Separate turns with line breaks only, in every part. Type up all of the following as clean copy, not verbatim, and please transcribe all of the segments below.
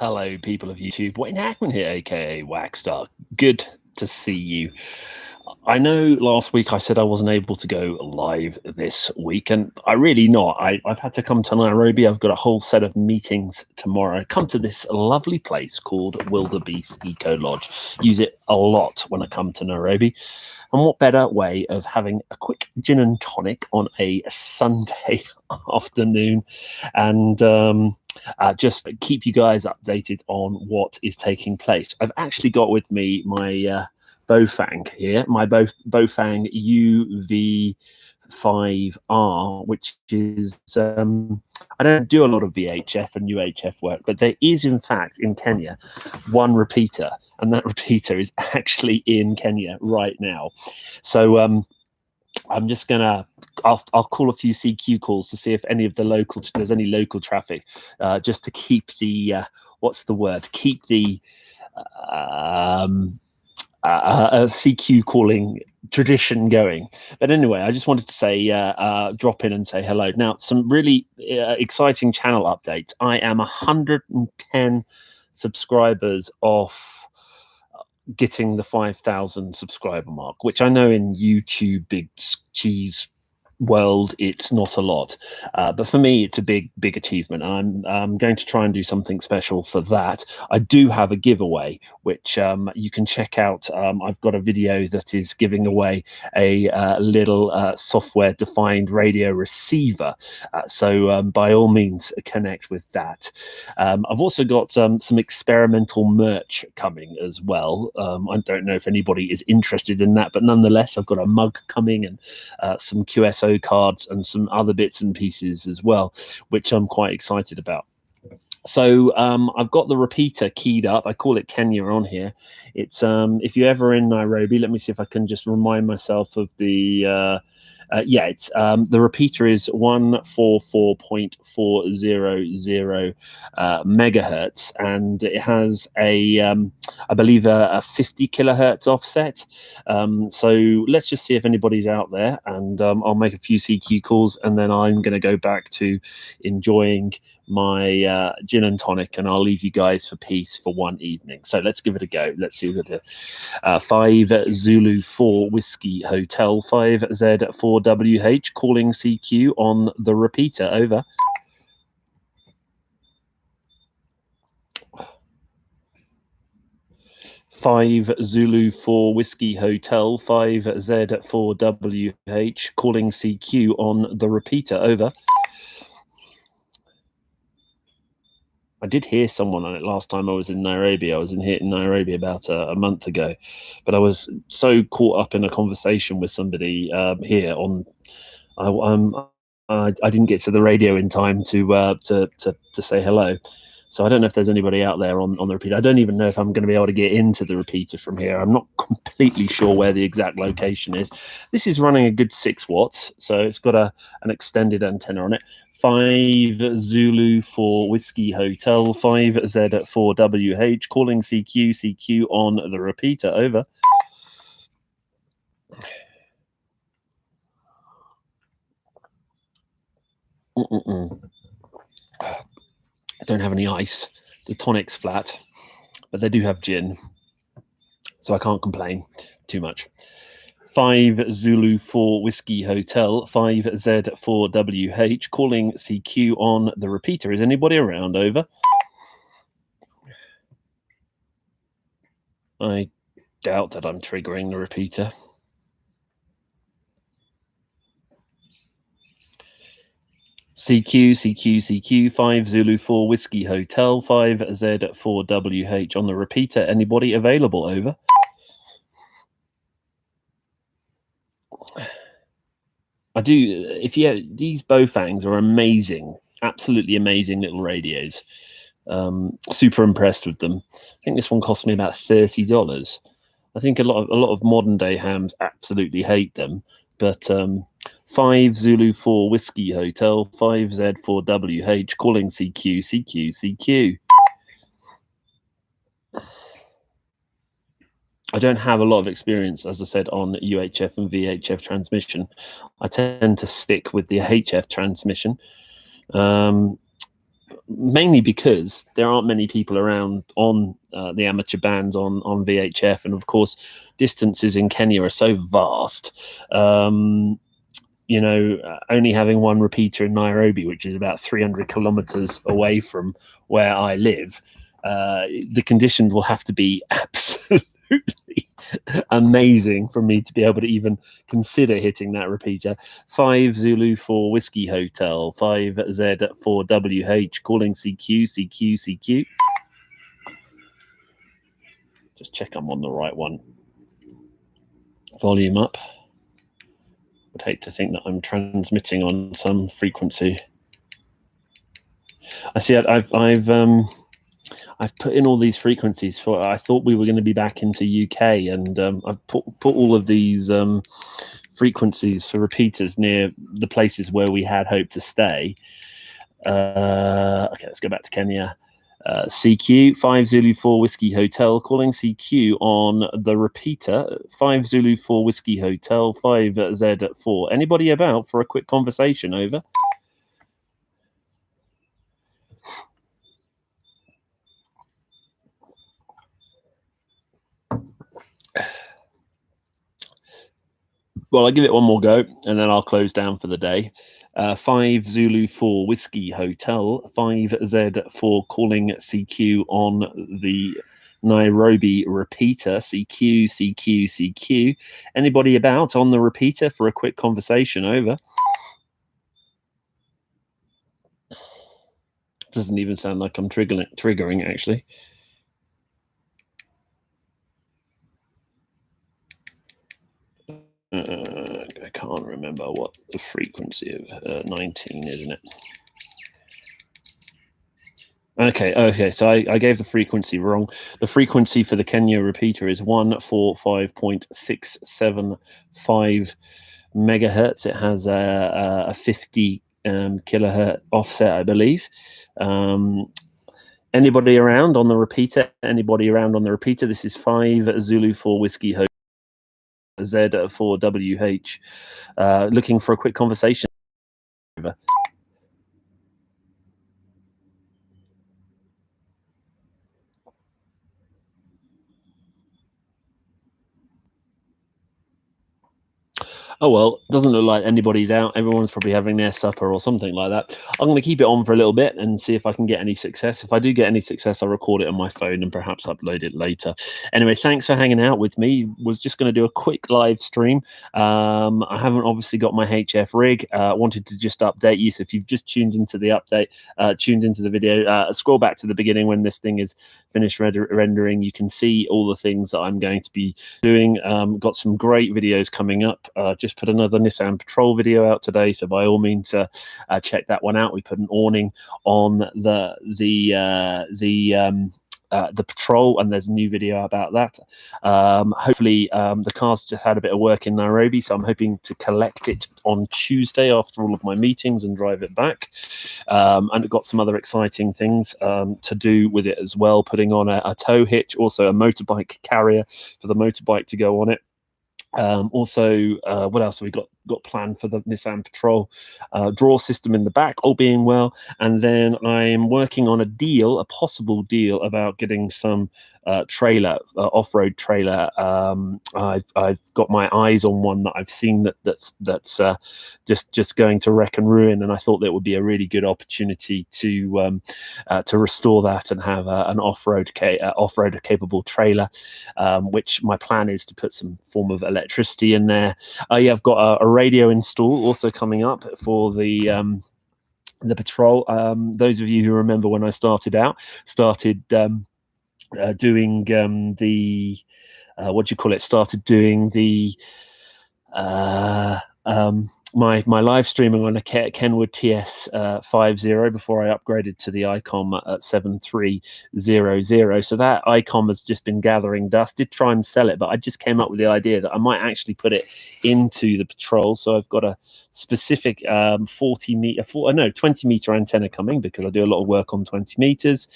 Hello, people of YouTube. Wayne Hackman here, aka Whackstar. Good to see you. I know last week I said I wasn't able to go live this week, and I really not. I've had to come to Nairobi. I've got a whole set of meetings tomorrow. Come to this lovely place called Wildebeest Eco Lodge. Use it a lot when I come to Nairobi. And what better way of having a quick gin and tonic on a Sunday afternoon and just keep you guys updated on what is taking place. I've actually got with me my Bofang here, my Bofang UV5R, which is I don't do a lot of VHF and UHF work, but there is in fact in Kenya one repeater, and that repeater is actually in Kenya right now. So I'm just gonna I'll call a few CQ calls to see if any of the local there's any local traffic, just to keep the what's the word? Keep the CQ calling tradition going. But anyway, I just wanted to say drop in and say hello. Now, some really exciting channel updates. I am 110 subscribers off getting the 5,000 subscriber mark, which I know in YouTube big cheese world it's not a lot, but for me it's a big achievement, and I'm going to try and do something special for that. I do have a giveaway which you can check out. I've got a video that is giving away a little software defined radio receiver, so by all means connect with that. I've also got some experimental merch coming as well. I don't know if anybody is interested in that, but nonetheless I've got a mug coming and some QSO cards and some other bits and pieces as well, which I'm quite excited about. So I've got the repeater keyed up. I call it Kenya on here. It's if you're ever in Nairobi, let me see if I can just remind myself of the it's the repeater is 144.400 megahertz, and it has a I believe a 50 kilohertz offset. So let's just see if anybody's out there, and I'll make a few CQ calls, and then I'm going to go back to enjoying my gin and tonic, and I'll leave you guys for peace for one evening. So let's give it a go. Let's see what we got here. 5 Zulu 4 Whiskey Hotel 5 Z 4 WH, calling CQ on the repeater. Over. Five Zulu 4 Whiskey Hotel 5 Z 4 WH, calling CQ on the repeater. Over. I did hear someone on it last time I was in Nairobi. I was in Nairobi about a month ago, but I was so caught up in a conversation with somebody here on. I didn't get to the radio in time to say hello. So I don't know if there's anybody out there on the repeater. I don't even know if I'm going to be able to get into the repeater from here. I'm not completely sure where the exact location is. This is running a good 6 watts, so it's got an extended antenna on it. 5 Zulu 4 Whiskey Hotel 5 Z 4 WH, calling CQ on the repeater. Over. I don't have any ice. The tonic's flat, but they do have gin, so I can't complain too much. 5 Zulu 4 Whiskey Hotel 5 Z 4 WH, calling CQ on the repeater. Is anybody around? Over. I doubt that I'm triggering the repeater. CQ 5 Zulu 4 Whiskey Hotel 5 Z 4 WH on the repeater. Anybody available? Over. I do. If you these Bofangs are amazing, absolutely amazing little radios. Super impressed with them. I think this one cost me about $30. I think a lot of modern day hams absolutely hate them, but 5 Zulu 4 Whiskey Hotel 5 Z 4 WH, calling CQ. I don't have a lot of experience, as I said, on UHF and VHF transmission. I tend to stick with the HF transmission. mainly because there aren't many people around on the amateur bands on VHF, and of course distances in Kenya are so vast. Only having one repeater in Nairobi, which is about 300 kilometers away from where I live, the conditions will have to be absolutely amazing for me to be able to even consider hitting that repeater. 5 Zulu 4 Whiskey Hotel, 5Z 4 WH, calling CQ. Just check I'm on the right one. Volume up. Would hate to think that I'm transmitting on some frequency. I see. I've put in all these frequencies for. I thought we were going to be back into UK, and I've put all of these frequencies for repeaters near the places where we had hoped to stay. Okay, let's go back to Kenya. CQ 5 Zulu 4 Whiskey Hotel, calling CQ on the repeater. 5 Zulu 4 Whiskey Hotel, 5Z4. Anybody about for a quick conversation? Over. Well, I'll give it one more go, and then I'll close down for the day. 5 Zulu 4 Whiskey Hotel, 5Z4 calling CQ on the Nairobi repeater. CQ. Anybody about on the repeater for a quick conversation? Over. Doesn't even sound like I'm triggering actually. I can't remember what the frequency of 19 is, isn't it? Okay. So I gave the frequency wrong. The frequency for the Kenya repeater is 145.675 megahertz. It has a 50 kilohertz offset, I believe. Anybody around on the repeater? This is 5 Zulu 4 Whiskey Hotel, Z4 WH. Looking for a quick conversation. Over. Oh, well, doesn't look like anybody's out. Everyone's probably having their supper or something like that. I'm going to keep it on for a little bit and see if I can get any success. If I do get any success, I'll record it on my phone and perhaps upload it later. Anyway, thanks for hanging out with me. Was just going to do a quick live stream. I haven't obviously got my HF rig. Wanted to just update you. So if you've just tuned into the update, tuned into the video, scroll back to the beginning when this thing is finished rendering. You can see all the things that I'm going to be doing. Got some great videos coming up. Just put another Nissan Patrol video out today, so by all means check that one out. We put an awning on the Patrol, and there's a new video about that. Hopefully the car's just had a bit of work in Nairobi, so I'm hoping to collect it on Tuesday after all of my meetings and drive it back. And I've got some other exciting things to do with it as well, putting on a tow hitch, also a motorbike carrier for the motorbike to go on it. Also, what else have we got planned for the Nissan Patrol? Draw system in the back, all being well. And then I'm working on a possible deal about getting some trailer, off-road trailer. I've got my eyes on one that I've seen that's just going to wreck and ruin, and I thought that would be a really good opportunity to restore that and have an off-road capable trailer, which my plan is to put some form of electricity in there. I've got a radio install also coming up for the Patrol. Those of you who remember when I started doing the my live streaming on a Kenwood TS50 before I upgraded to the ICOM at 7300. So that ICOM has just been gathering dust. Did try and sell it, but I just came up with the idea that I might actually put it into the Patrol. So I've got a specific 20 meter antenna coming, because I do a lot of work on 20 meters.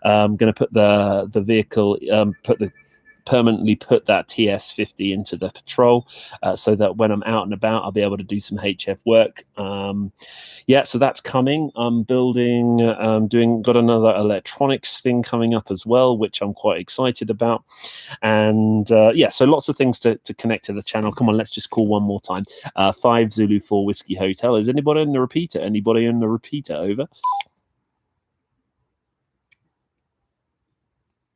I'm going to put the vehicle, put the permanently put that TS50 into the patrol, so that when I'm out and about, I'll be able to do some HF work. Yeah, so that's coming. I'm building, got another electronics thing coming up as well, which I'm quite excited about. And yeah, so lots of things to connect to the channel. Come on, let's just call one more time. 5 Zulu 4 Whiskey Hotel. Is anybody in the repeater? Anybody in the repeater? Over.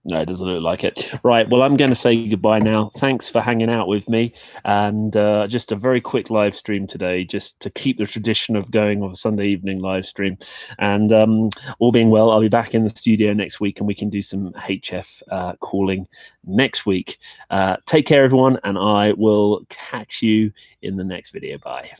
No, it doesn't look like it. Right. Well, I'm going to say goodbye now. Thanks for hanging out with me. And just a very quick live stream today, just to keep the tradition of going on a Sunday evening live stream. And all being well, I'll be back in the studio next week and we can do some HF calling next week. Take care, everyone. And I will catch you in the next video. Bye.